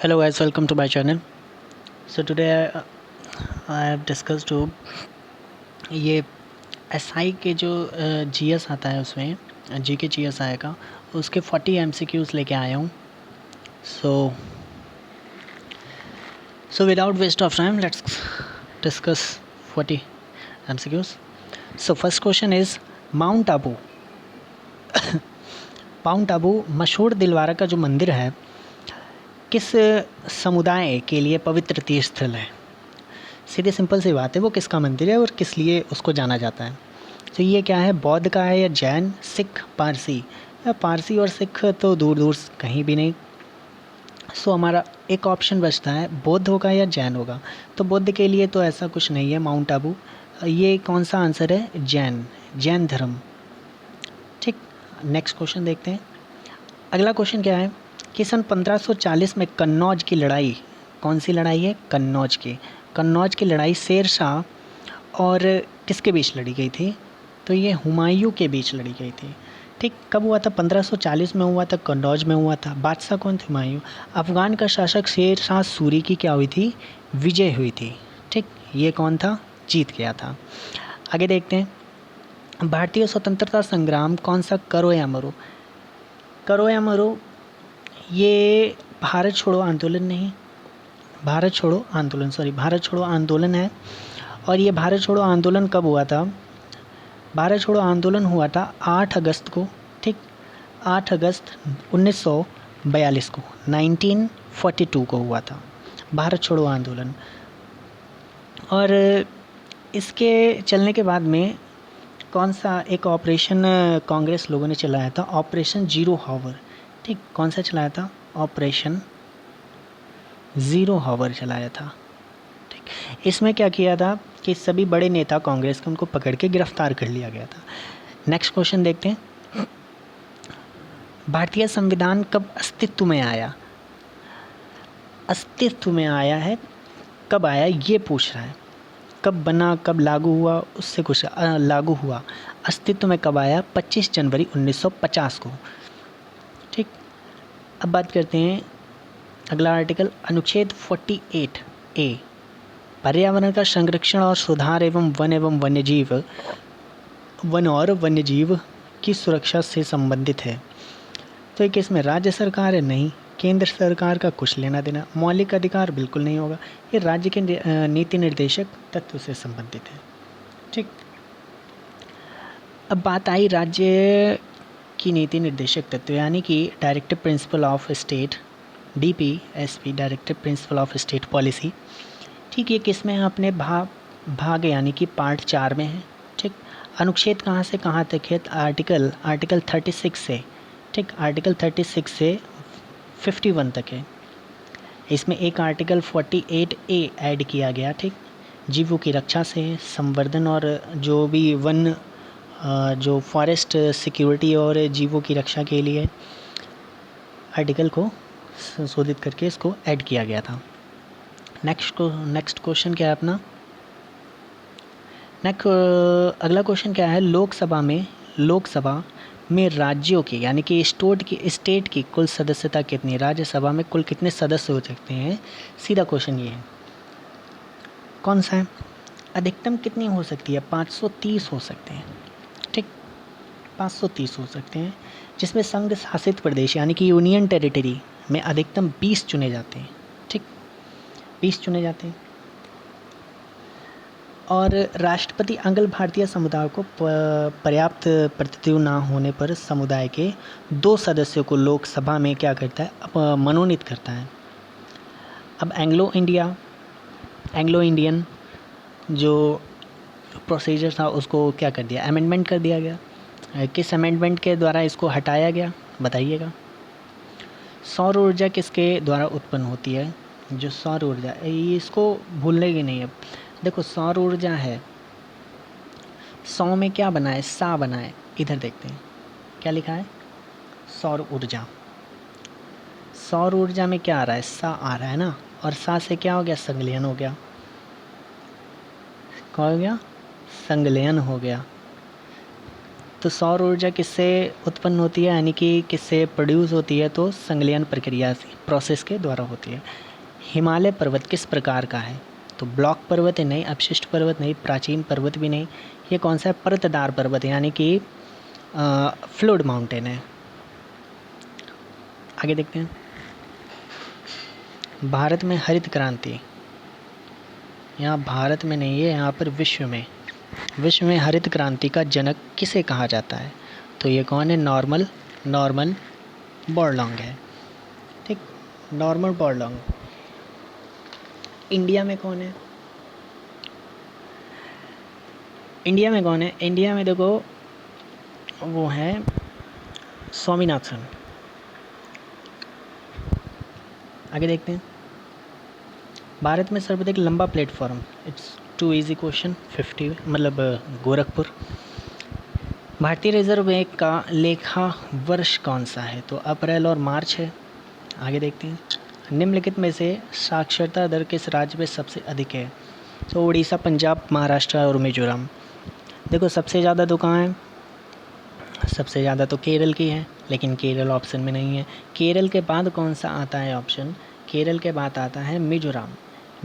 Hello guys, welcome to my channel. So today I have discussed to ये SI के जो GS आता है उसमें जीके जीएस आएगा उसके 40 एमसीक्यूज़ लेके आया हूँ. So without waste of time, let's discuss 40 MCQs. So first question is mount Abu. Mount Abu मशहूर दिलवारा का जो मंदिर है किस समुदाय के लिए पवित्र तीर्थ स्थल है. सीधे सिंपल सी बात है, वो किसका मंदिर है और किस लिए उसको जाना जाता है. तो ये क्या है, बौद्ध का है या जैन, सिख, पारसी. या पारसी और सिख तो दूर दूर कहीं भी नहीं. सो हमारा एक ऑप्शन बचता है, बौद्ध होगा या जैन होगा. तो बौद्ध के लिए तो ऐसा कुछ नहीं है माउंट आबू. ये कौन सा आंसर है, जैन धर्म. ठीक, नेक्स्ट क्वेश्चन देखते हैं. अगला क्वेश्चन क्या है कि सन 1540 में कन्नौज की लड़ाई, कौन सी लड़ाई है, कन्नौज की लड़ाई शेर शाह और किसके बीच लड़ी गई थी. तो ये हुमायूं के बीच लड़ी गई थी. ठीक, कब हुआ था, 1540 में हुआ था, कन्नौज में हुआ था. बादशाह कौन थे, हुमायूं. अफ़गान का शासक शेर शाह सूरी की क्या हुई थी, विजय हुई थी. ठीक, ये कौन था, जीत गया था. आगे देखते हैं, भारतीय स्वतंत्रता संग्राम कौन सा, करो या मरो. ये भारत छोड़ो आंदोलन नहीं, भारत छोड़ो आंदोलन है. और ये भारत छोड़ो आंदोलन कब हुआ था, भारत छोड़ो आंदोलन हुआ था 8 अगस्त को. ठीक, 8 अगस्त 1942 को, 1942 को हुआ था भारत छोड़ो आंदोलन. और इसके चलने के बाद में कौन सा एक ऑपरेशन कांग्रेस लोगों ने चलाया था, ऑपरेशन ज़ीरो हॉवर. ठीक, कौन सा चलाया था, ऑपरेशन ज़ीरो हॉवर चलाया था. ठीक, इसमें क्या किया था कि सभी बड़े नेता कांग्रेस के उनको पकड़ के गिरफ्तार कर लिया गया था. नेक्स्ट क्वेश्चन देखते हैं, भारतीय संविधान कब अस्तित्व में आया. अस्तित्व में आया है, कब आया ये पूछ रहा है. कब बना, कब लागू हुआ, उससे कुछ लागू हुआ. अस्तित्व में कब आया, 25 जनवरी 1950 को. ठीक, अब बात करते हैं अगला आर्टिकल, अनुच्छेद 48A पर्यावरण का संरक्षण और सुधार एवं वन और वन्यजीव की सुरक्षा से संबंधित है. तो ये किसमें, राज्य सरकार है, नहीं. केंद्र सरकार का कुछ लेना देना, मौलिक अधिकार बिल्कुल नहीं होगा. ये राज्य के नीति निर्देशक तत्व से संबंधित है. ठीक, अब बात आई राज्य की नीति निर्देशक तत्व, यानी कि directive principle of state, DPSP, directive principle of state policy. ठीक, ये किस में है, अपने भाग यानी कि पार्ट 4 में है. ठीक, अनुच्छेद कहाँ से कहाँ तक है, आर्टिकल 36 से. ठीक, आर्टिकल 36 से 51 तक है. इसमें एक आर्टिकल 48A ऐड किया गया. ठीक, जीवों की रक्षा से संवर्धन और जो भी वन जो फॉरेस्ट सिक्योरिटी और जीवों की रक्षा के लिए आर्टिकल को संशोधित करके इसको ऐड किया गया था. नेक्स्ट क्वेश्चन क्या है अपना, अगला क्वेश्चन क्या है, लोकसभा में राज्यों की यानी कि स्टेट की कुल सदस्यता कितनी है, राज्यसभा में कुल कितने सदस्य हो सकते हैं. सीधा क्वेश्चन ये है, कौन सा है, अधिकतम कितनी हो सकती है, 530 हो सकते हैं. ठीक, 530 हो सकते हैं, जिसमें संघ शासित प्रदेश यानी कि यूनियन टेरिटरी में अधिकतम 20 चुने जाते हैं. ठीक, 20 चुने जाते हैं. और राष्ट्रपति अंगल भारतीय समुदाय को पर्याप्त प्रतिनिधित्व न होने पर समुदाय के 2 सदस्यों को लोकसभा में क्या करता है, मनोनीत करता है. अब एंग्लो इंडियन जो प्रोसीजर था उसको क्या कर दिया, अमेंडमेंट कर दिया गया. किस अमेंडमेंट के द्वारा इसको हटाया गया, बताइएगा. सौर ऊर्जा किसके द्वारा उत्पन्न होती है, जो सौर ऊर्जा, इसको भूलने की नहीं है. देखो, सौर ऊर्जा है, 100 में क्या बना है, सा बना है. इधर देखते हैं क्या लिखा है, सौर ऊर्जा में क्या आ रहा है, सा आ रहा है ना. और सा से क्या हो गया, संलयन हो गया. क्या हो गया, संलयन हो गया. तो सौर ऊर्जा किससे उत्पन्न होती है, यानी कि किससे प्रोड्यूस होती है, तो संलयन प्रक्रिया से, प्रोसेस के द्वारा होती है। हिमालय पर्वत किस प्रकार का है, तो ब्लॉक पर्वत है नहीं, अपशिष्ट पर्वत नहीं, प्राचीन पर्वत भी नहीं, ये कौन सा है, परतदार पर्वत है, यानी कि फ्लोड माउंटेन है। आगे देखते हैं। भारत में हरित क्रांति, यहाँ भारत में नहीं है, यहाँ पर विश्व में हरित क्रांति का जनक किसे कहा जाता है, तो ये कौन है, नॉर्मन बोरलॉन्ग है। ठीक, नॉर्मन बोरलॉन्ग। इंडिया में कौन है, इंडिया में देखो वो है स्वामीनाथन। आगे देखते हैं। भारत में सर्वाधिक लंबा platform, it's too easy question, 50 मतलब गोरखपुर। भारतीय रिजर्व बैंक का लेखा वर्ष कौन सा है, तो अप्रैल और मार्च है। आगे देखते हैं। निम्नलिखित में से साक्षरता दर किस राज्य में सबसे अधिक है, तो उड़ीसा, पंजाब, महाराष्ट्र और मिजोरम। देखो सबसे ज़्यादा तो कहाँ है, सबसे ज़्यादा तो केरल की है, लेकिन केरल ऑप्शन में नहीं है। केरल के बाद कौन सा आता है ऑप्शन, केरल के बाद आता है मिजोरम।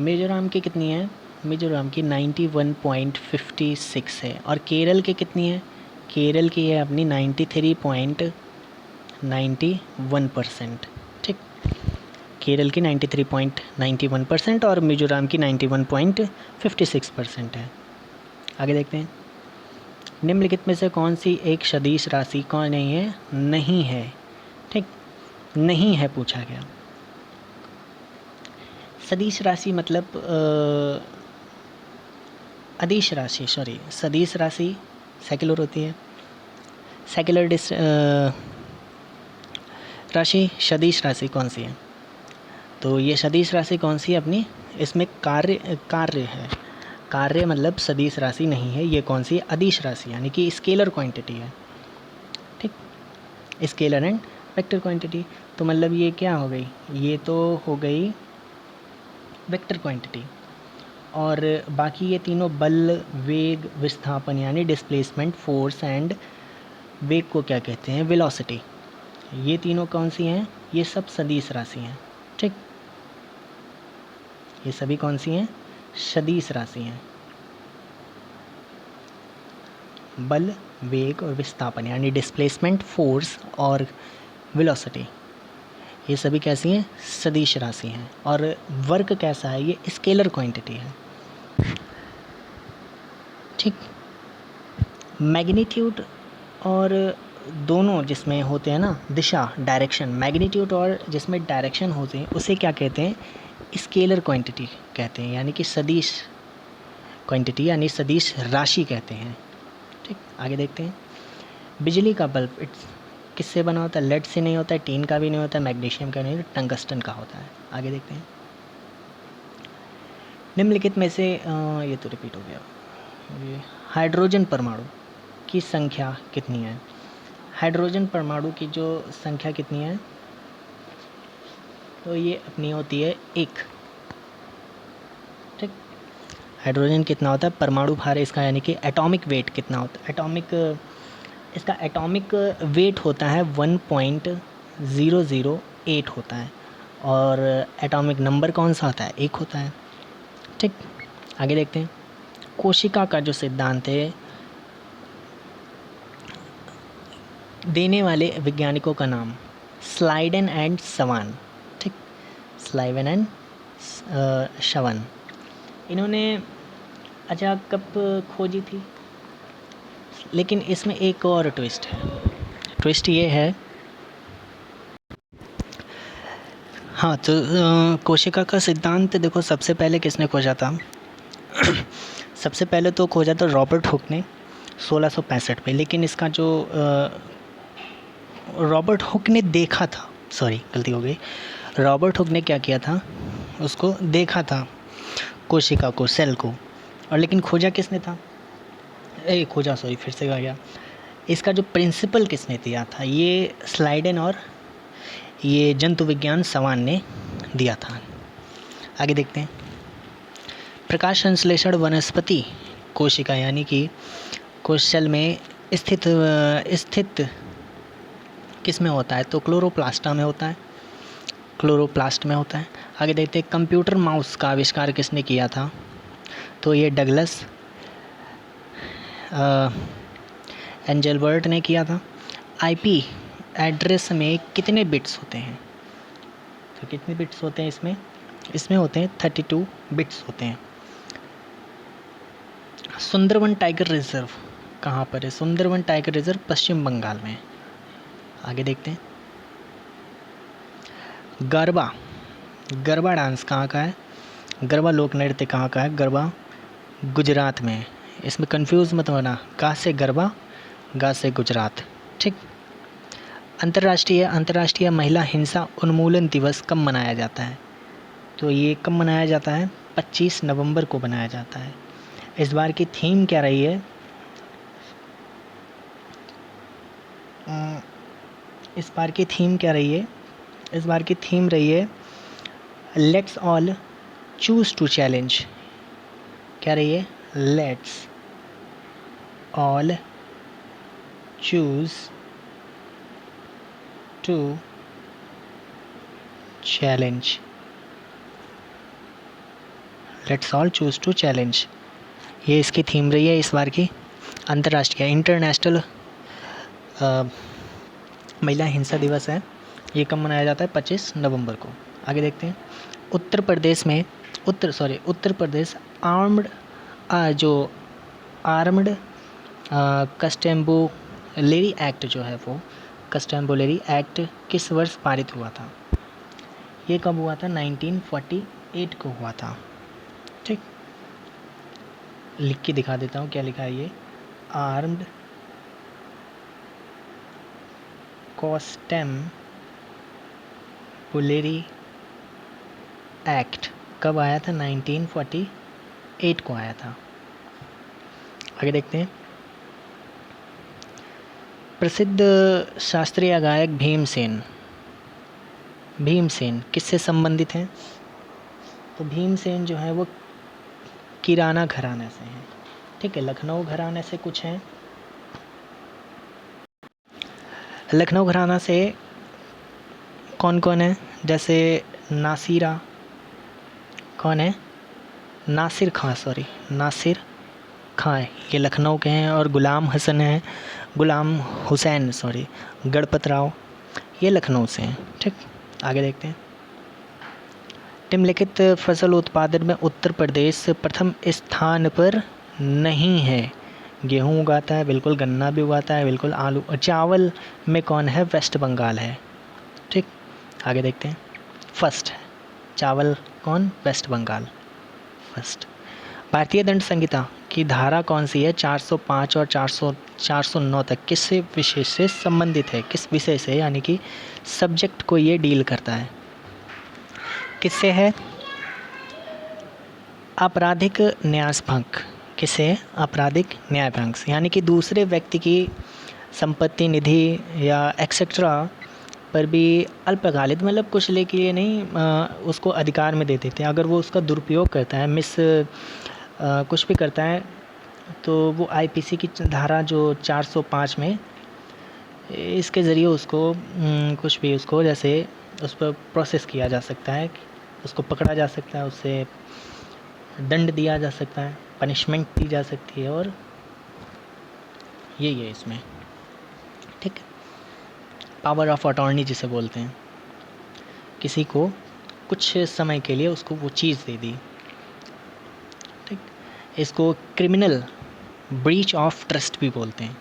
मिजोरम की कितनी है, मिजोरम की 91.56 है, और केरल की कितनी है, केरल की है अपनी 93.91%। ठीक, केरल की 93.91% और मिजोरम की 91.56% है। आगे देखते हैं। निम्नलिखित में से कौन सी एक सदिश राशि कौन नहीं है, ठीक, नहीं है पूछा गया। सदिश राशि मतलब अदिश राशि, सॉरी, सदिश राशि सेक्युलर होती है, सेक्युलर राशि सदिश राशि कौन सी है, तो ये सदिश राशि कौन सी है अपनी, इसमें कार्य है, कार्य मतलब सदिश राशि नहीं है, ये कौन सी है, अदिश राशि, यानी कि स्केलर क्वांटिटी है। ठीक, स्केलर एंड वेक्टर क्वांटिटी, तो मतलब ये क्या हो गई, ये तो हो गई वेक्टर क्वांटिटी, और बाकी ये तीनों बल, वेग, विस्थापन यानी डिस्प्लेसमेंट, फोर्स एंड वेग को क्या कहते हैं, वेलोसिटी, ये तीनों कौन सी हैं, ये सब सदिश राशि हैं। ठीक, ये सभी कौन सी हैं, सदिश राशि हैं। बल, वेग और विस्थापन यानी डिस्प्लेसमेंट, फोर्स और वेलोसिटी, ये सभी कैसी हैं, सदिश राशि हैं। और वर्क कैसा है, ये स्केलर क्वांटिटी है। ठीक, मैग्नीट्यूड और दोनों जिसमें होते हैं ना, दिशा, डायरेक्शन, मैग्नीट्यूड और जिसमें डायरेक्शन होते हैं उसे क्या कहते हैं, स्केलर क्वांटिटी कहते हैं, यानी कि सदिश क्वांटिटी यानी सदिश राशि कहते हैं। ठीक, आगे देखते हैं। बिजली का बल्ब इट्स किससे बना होता है, लेड से नहीं होता है, टीन का भी नहीं होता है, मैग्नीशियम का नहीं होता, टंगस्टन का होता है। आगे देखते हैं। निम्नलिखित में से ये तो रिपीट हो गया, ये हाइड्रोजन परमाणु की संख्या कितनी है, हाइड्रोजन परमाणु की जो संख्या कितनी है, तो ये अपनी होती है 1। ठीक, हाइड्रोजन कितना होता है, परमाणु भार इसका, यानी कि एटॉमिक वेट कितना होता है, इसका एटॉमिक वेट होता है 1.008 होता है, और एटॉमिक नंबर कौन सा होता है, 1 होता है। ठीक, आगे देखते हैं। कोशिका का जो सिद्धांत है देने वाले वैज्ञानिकों का नाम, स्लाइडेन एंड शवान। ठीक, स्लाइडेन एंड शवान, इन्होंने अच्छा कब खोजी थी, लेकिन इसमें एक और ट्विस्ट है। ट्विस्ट ये है, हाँ, तो कोशिका का सिद्धांत देखो सबसे पहले किसने खोजा था सबसे पहले तो खोजा था रॉबर्ट हुक ने 1665 में, लेकिन इसका जो रॉबर्ट हुक ने देखा था, सॉरी गलती हो गई, रॉबर्ट हुक ने क्या किया था, उसको देखा था कोशिका को, सेल को, और लेकिन खोजा किसने था, फिर से कहा गया, इसका जो प्रिंसिपल किसने दिया था, ये स्लाइडेन और ये जंतु विज्ञान शवान ने दिया था। आगे देखते हैं। प्रकाश संश्लेषण वनस्पति कोशिका यानी कि कोश सेल में स्थित किस में होता है? तो क्लोरोप्लास्ट में होता है, क्लोरोप्लास्ट में होता है। आगे देखते हैं, कंप्यूटर माउस का आविष्कार किसने किया था? तो ये डगलस एंजलबर्ट ने किया था। आईपी एड्रेस में कितने बिट्स होते हैं? तो कितने बिट्स होते हैं इसमें? इसमें होते हैं 32 बिट्स होते हैं। सुंदरवन टाइगर रिजर्व कहाँ पर है? सुंदरवन टाइगर रिजर्व पश्चिम बंगाल में है। आगे देखते हैं, गरबा, गरबा डांस कहाँ का है? गरबा लोक नृत्य कहाँ का है? गरबा गुजरात में है। इसमें कंफ्यूज मत होना, गा से गरबा, गा से गुजरात। ठीक। अंतर्राष्ट्रीय महिला हिंसा उन्मूलन दिवस कब मनाया जाता है? तो ये कब मनाया जाता है? 25 नवंबर को मनाया जाता है। इस बार की थीम क्या रही है? इस बार की थीम क्या रही है? इस बार की थीम रही है let's all choose to challenge. क्या रही है? Let's all choose to challenge. Let's all choose to challenge, ये इसकी थीम रही है इस बार की। अंतर्राष्ट्रीय इंटरनेशनल महिला हिंसा दिवस है। ये कब मनाया जाता है? 25 नवंबर को। आगे देखते हैं, उत्तर प्रदेश आर्म्ड कस्टेम्बुलेरी एक्ट जो है वो कस्टेम्बुलेरी एक्ट किस वर्ष पारित हुआ था? ये कब हुआ था? 1948 को हुआ था। ठीक, लिख के दिखा देता हूँ क्या लिखा है ये। आर्म्ड कस्टेम्बुलेरी एक्ट कब आया था? 1948 को आया था। आगे देखते हैं, प्रसिद्ध शास्त्रीय गायक भीमसेन किससे संबंधित हैं? तो भीमसेन जो है वो किराना घराने से हैं। ठीक है, लखनऊ घराने से कुछ हैं। लखनऊ घराना से कौन कौन है? जैसे नासिरा, कौन है? नासिर खां, ये लखनऊ के हैं। और गुलाम हुसैन गणपत राव, ये लखनऊ से हैं। ठीक, आगे देखते हैं, निम्नलिखित फसल उत्पादन में उत्तर प्रदेश प्रथम स्थान पर नहीं है। गेहूँ उगाता है बिल्कुल, गन्ना भी उगाता है बिल्कुल, आलू। चावल में कौन है? वेस्ट बंगाल है। ठीक, आगे देखते हैं, फर्स्ट है चावल कौन? West Bengal first. भारतीय दंड संहिता की धारा कौन सी है? 405 और 409 तक किस विषय से संबंधित है? किस विषय से, यानी कि सब्जेक्ट को ये डील करता है? किससे है? आपराधिक न्यासभंग। किससे? आपराधिक न्यायभंग, यानी कि दूसरे व्यक्ति की संपत्ति, निधि या एक्सेट्रा पर भी अल्पकालिक, मतलब कुछ ले के लिए नहीं, उसको अधिकार में दे देते हैं। अगर वो उसका दुरुपयोग करता है, कुछ भी करता है, तो वो आईपीसी की धारा जो 405 में, इसके ज़रिए उसको कुछ भी उसको जैसे उस पर प्रोसेस किया जा सकता है, उसको पकड़ा जा सकता है, उससे दंड दिया जा सकता है, पनिशमेंट दी जा सकती है, और यही है इसमें। ठीक, पावर ऑफ अटॉर्नी जिसे बोलते हैं, किसी को कुछ समय के लिए उसको वो चीज़ दे दी। ठीक, इसको क्रिमिनल ब्रीच ऑफ ट्रस्ट भी बोलते हैं।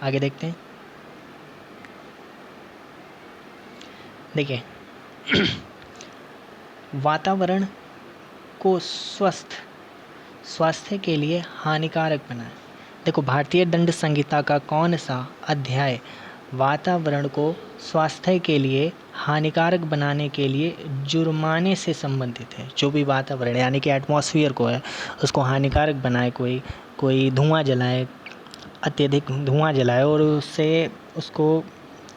आगे देखते हैं, देखिए वातावरण को स्वास्थ्य के लिए हानिकारक बनाए। देखो, भारतीय दंड संहिता का कौन सा अध्याय वातावरण को स्वास्थ्य के लिए हानिकारक बनाने के लिए जुर्माने से संबंधित है? जो भी वातावरण यानी कि एटमॉस्फेयर को है, उसको हानिकारक बनाए, कोई धुआं जलाए, अत्यधिक धुआं जलाए, और उससे उसको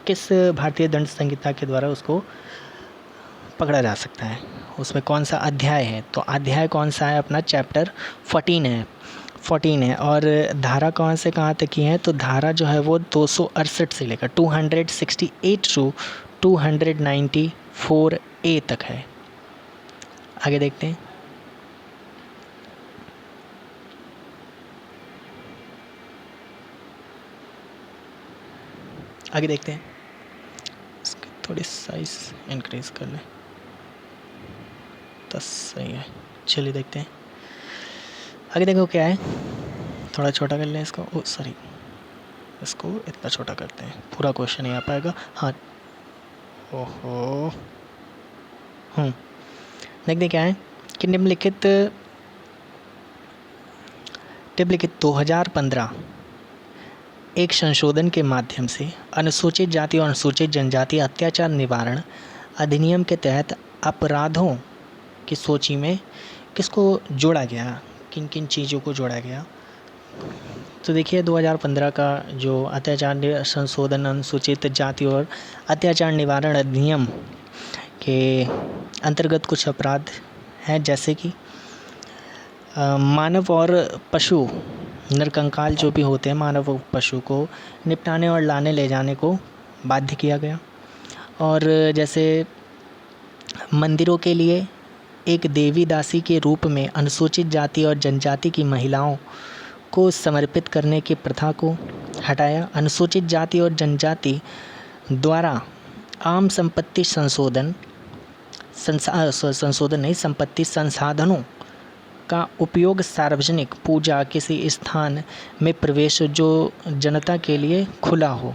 किस भारतीय दंड संहिता के द्वारा उसको पकड़ा जा सकता है? उसमें कौन सा अध्याय है? तो अध्याय कौन सा है अपना? चैप्टर 14 है। 14 है। और धारा कहाँ से कहाँ तक की है, तो धारा जो है वो 268 से लेकर 268 टू 294A तक है। आगे देखते हैं। आगे देखते हैं, इसकी थोड़ी साइज इंक्रीज कर लें, 10 सही है। चलिए देखते हैं आगे। देखो क्या है, थोड़ा छोटा कर लें इसको, ओ सॉरी, इसको इतना छोटा करते हैं, पूरा क्वेश्चन नहीं आ पाएगा। हाँ, ओहो, देखते क्या है कि निम्नलिखित 2015 एक संशोधन के माध्यम से अनुसूचित जाति और अनुसूचित जनजाति अत्याचार निवारण अधिनियम के तहत अपराधों की सूची में किसको जोड़ा गया, किन किन चीज़ों को जोड़ा गया। तो देखिए 2015 का जो अत्याचार संशोधन अनुसूचित जाति और अत्याचार निवारण अधिनियम के अंतर्गत कुछ अपराध हैं, जैसे कि मानव और पशु नरकंकाल जो भी होते हैं, मानव और पशु को निपटाने और लाने ले जाने को बाध्य किया गया। और जैसे मंदिरों के लिए एक देवी दासी के रूप में अनुसूचित जाति और जनजाति की महिलाओं को समर्पित करने की प्रथा को हटाया। अनुसूचित जाति और जनजाति द्वारा आम संपत्ति संपत्ति संसाधनों का उपयोग सार्वजनिक पूजा, किसी स्थान में प्रवेश जो जनता के लिए खुला हो,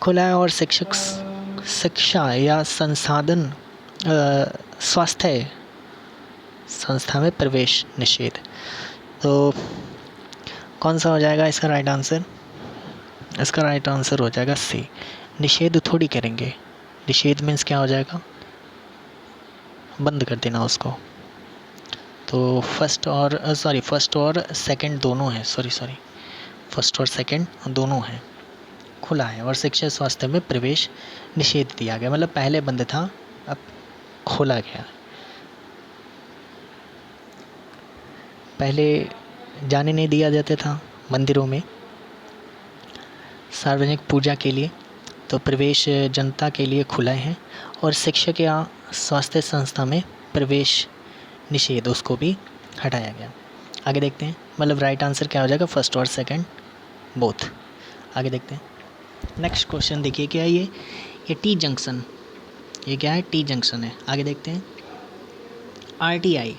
खुला है, और शिक्षा या संसाधन स्वास्थ्य संस्था में प्रवेश निषेध। तो कौन सा हो जाएगा इसका राइट आंसर? इसका राइट आंसर हो जाएगा सी, निषेध थोड़ी करेंगे। निषेध मीन्स क्या हो जाएगा, बंद कर देना उसको। तो फर्स्ट और सेकंड दोनों है, फर्स्ट और सेकंड दोनों हैं, खुला है, और शिक्षा स्वास्थ्य में प्रवेश निषेध दिया गया, मतलब पहले बंद था अब खोला गया। पहले जाने नहीं दिया जाता था मंदिरों में सार्वजनिक पूजा के लिए, तो प्रवेश जनता के लिए खुला है, और शिक्षक या स्वास्थ्य संस्था में प्रवेश निषेध उसको भी हटाया गया। आगे देखते हैं, मतलब राइट आंसर क्या हो जाएगा, फर्स्ट और सेकंड बोथ। आगे देखते हैं नेक्स्ट क्वेश्चन। देखिए क्या है ये टी जंक्शन, ये क्या है, टी जंक्शन है। आगे देखते हैं आरटीआई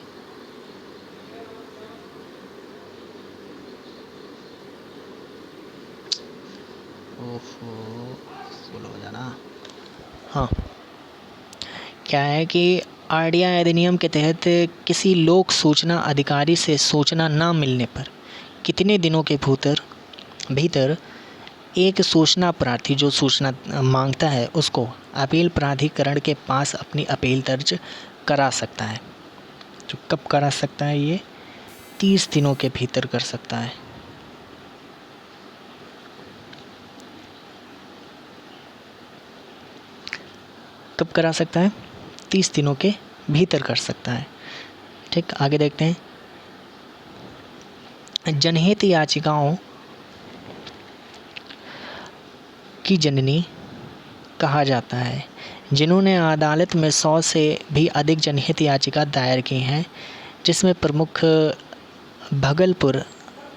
बोलो हो जाना। हाँ, क्या है कि आरटीआई अधिनियम के तहत किसी लोक सूचना अधिकारी से सूचना न मिलने पर कितने दिनों के भीतर एक सूचना प्रार्थी जो सूचना मांगता है उसको अपील प्राधिकरण के पास अपनी अपील दर्ज करा सकता है। तो कब करा सकता है ये, 30 दिनों के भीतर कर सकता है। कब करा सकता है, 30 दिनों के भीतर कर सकता है। ठीक, आगे देखते हैं जनहित याचिकाओं की जननी कहा जाता है जिन्होंने अदालत में 100 से भी अधिक जनहित याचिका दायर की हैं, जिसमें प्रमुख भागलपुर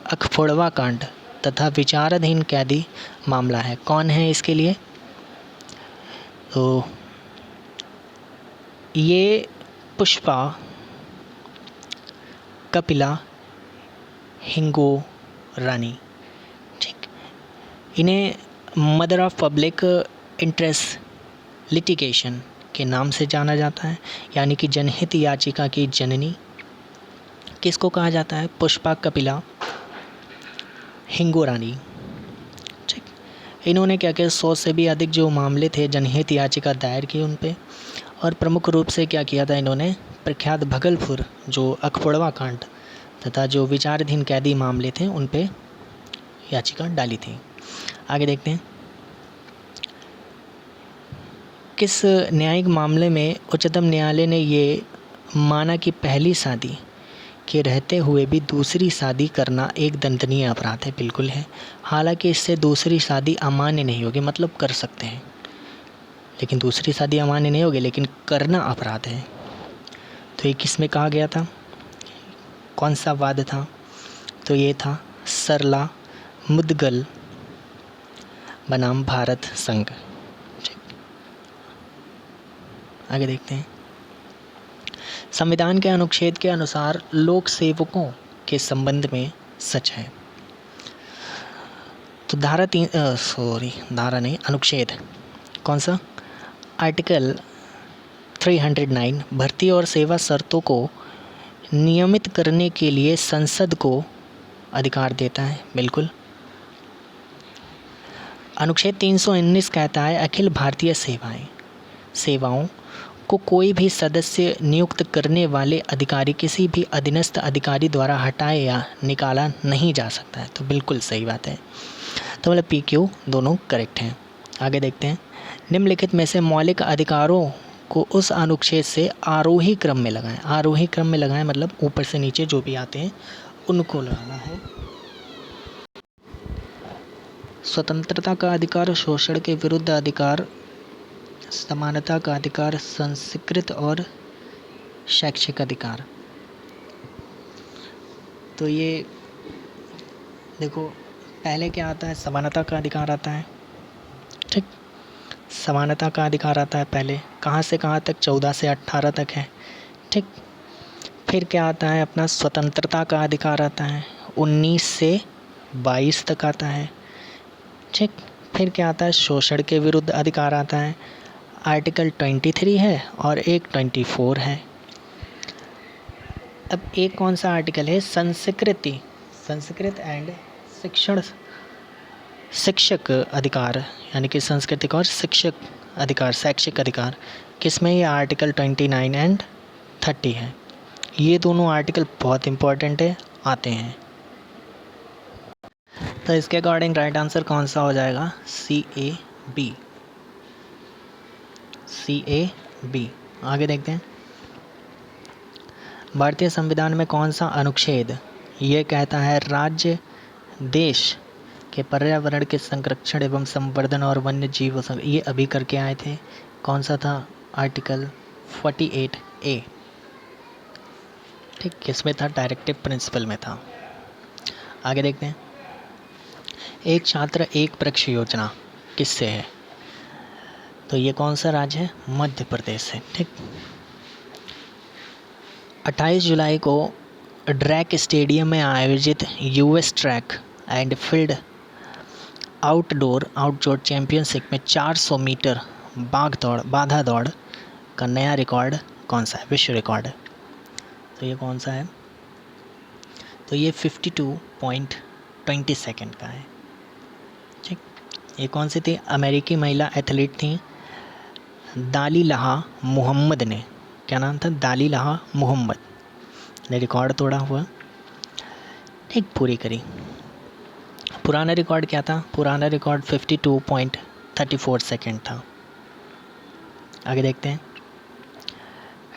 अखफोड़वा कांड तथा विचाराधीन कैदी मामला है। कौन है इसके लिए, तो ये पुष्पा, कपिला, हिंगो रानी। ठीक, इन्हें mother of public interest litigation के नाम से जाना जाता है, यानी कि जनहित याचिका की जननी किसको कहा जाता है, पुष्पा, कपिला, हिंगो रानी। ठीक, इन्होंने क्या किया, 100 से भी अधिक जो मामले थे जनहित याचिका दायर की उन पे, और प्रमुख रूप से क्या किया था इन्होंने, प्रख्यात भागलपुर जो अखफोड़वा कांड तथा जो विचाराधीन कैदी मामले थे उन पे याचिका डाली थी। आगे देखते हैं किस न्यायिक मामले में उच्चतम न्यायालय ने ये माना कि पहली शादी के रहते हुए भी दूसरी शादी करना एक दंडनीय अपराध है। बिल्कुल है। हालांकि इससे दूसरी शादी अमान्य नहीं होगी, मतलब कर सकते हैं, लेकिन दूसरी शादी अमान्य नहीं होगी, लेकिन करना अपराध है। तो ये किस में कहा गया था, कौन सा वाद था? तो ये था सरला मुदगल बनाम भारत संघ। आगे देखते हैं। संविधान के अनुच्छेद के अनुसार लोक सेवकों के संबंध में सच है। तो धारा नहीं, अनुच्छेद कौन सा? आर्टिकल 309 भर्ती और सेवा शर्तों को नियमित करने के लिए संसद को अधिकार देता है। बिल्कुल। अनुच्छेद 319 कहता है अखिल भारतीय सेवाओं को कोई भी सदस्य नियुक्त करने वाले अधिकारी किसी भी अधीनस्थ अधिकारी द्वारा हटाया या निकाला नहीं जा सकता है। तो बिल्कुल सही बात है। तो मतलब पी क्यू दोनों करेक्ट हैं। आगे देखते हैं। निम्नलिखित में से मौलिक अधिकारों को उस अनुच्छेद से आरोही क्रम में लगाएं। आरोही क्रम में लगाएं मतलब ऊपर से नीचे जो भी आते हैं उनको लगाना है। स्वतंत्रता का अधिकार, शोषण के विरुद्ध अधिकार, समानता का अधिकार, संस्कृत और शैक्षिक अधिकार। तो ये देखो, पहले क्या आता है? समानता का अधिकार आता है। ठीक, समानता का अधिकार आता है पहले। कहाँ से कहाँ तक? 14 से 18 तक है। ठीक, फिर क्या आता है? अपना स्वतंत्रता का अधिकार आता है, 19 से 22 तक आता है। ठीक, फिर क्या आता है? शोषण के विरुद्ध अधिकार आता है, आर्टिकल 23 है और एक 24 है। अब एक कौन सा आर्टिकल है? संस्कृत एंड शिक्षक अधिकार, यानी कि सांस्कृतिक और शिक्षक अधिकार, शैक्षिक अधिकार, किसमें? ये आर्टिकल 29 एंड 30 है। ये दोनों आर्टिकल बहुत इंपॉर्टेंट है, आते हैं। तो इसके अकॉर्डिंग राइट आंसर कौन सा हो जाएगा? CA/B। आगे देखते हैं। भारतीय संविधान में कौन सा अनुच्छेद ये कहता है राज्य देश के पर्यावरण के संरक्षण एवं संवर्धन और वन्य जीव, ये अभी करके आए थे। कौन सा था? Article 48A। ठीक, किसमें था? डायरेक्टिव प्रिंसिपल में था। आगे देखते हैं। एक छात्र एक परीक्षा योजना किससे है? तो ये कौन सा राज्य है? मध्य प्रदेश से। ठीक, 28 जुलाई को ड्रैक स्टेडियम में आयोजित US track and field outdoor championship में 400 मीटर बाधा दौड़ का नया रिकॉर्ड कौन सा है? विश्व रिकॉर्ड। तो ये कौन सा है? तो ये 52.20 सेकेंड का है। ठीक, ये कौन सी थी? अमेरिकी महिला एथलीट थी दालिलाहा मोहम्मद ने। क्या नाम था? दालिलाहा मोहम्मद ने रिकॉर्ड तोड़ा हुआ। ठीक, पूरी करी। पुराना रिकॉर्ड क्या था? पुराना रिकॉर्ड 52.34 सेकेंड था। आगे देखते हैं।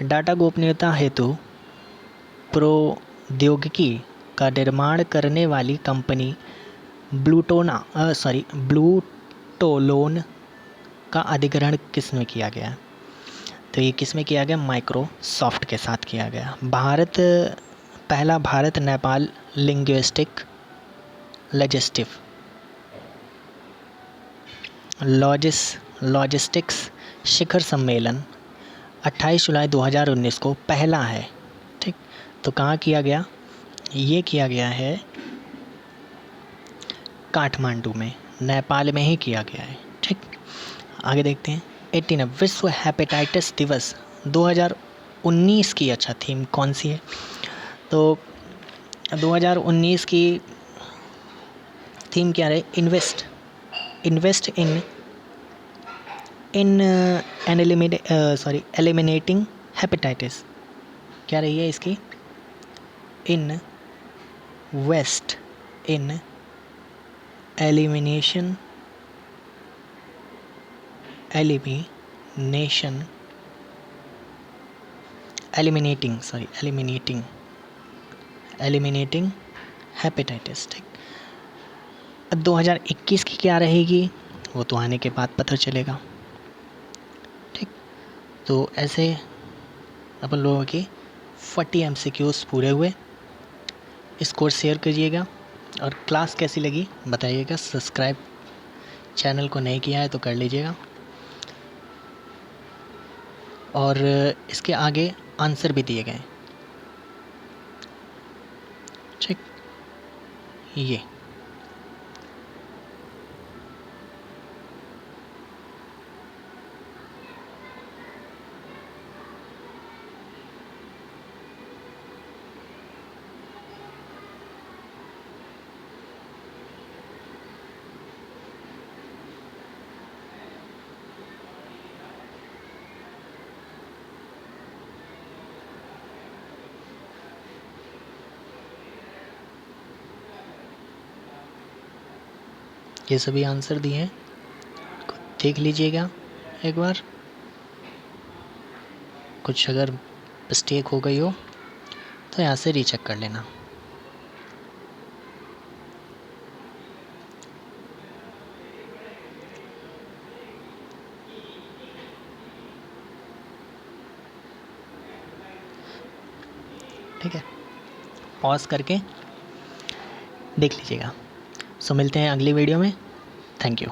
डाटा गोपनीयता हेतु प्रौद्योगिकी का निर्माण करने वाली कंपनी ब्लूटोलोन का अधिग्रहण किस में किया गया? तो ये किस में किया गया? माइक्रोसॉफ्ट के साथ किया गया। पहला भारत नेपाल लॉजिस्टिक्स शिखर सम्मेलन 28 जुलाई 2019 को पहला है। ठीक, तो कहाँ किया गया? ये किया गया है काठमांडू में, नेपाल में ही किया गया है। ठीक, आगे देखते हैं। 18 विश्व हेपेटाइटिस दिवस 2019 की अच्छा थीम कौन सी है? तो 2019 की थीम क्या रहे? Invest in eliminating hepatitis. क्या रही है इसकी? Invest in elimination eliminating hepatitis. ठीक, अब 2021 की क्या रहेगी वो तो आने के बाद पता चलेगा। ठीक, तो ऐसे अपन लोगों की 40 MCQs पूरे हुए। इसको शेयर करिएगा और क्लास कैसी लगी बताइएगा। सब्सक्राइब चैनल को नहीं किया है तो कर लीजिएगा, और इसके आगे आंसर भी दिए गए। ठीक, ये सभी आंसर दिए हैं, देख लीजिएगा एक बार। कुछ अगर मिस्टेक हो गई हो तो यहाँ से रीचेक कर लेना। ठीक है, पॉज करके देख लीजिएगा। सो मिलते हैं अगली वीडियो में। Thank you.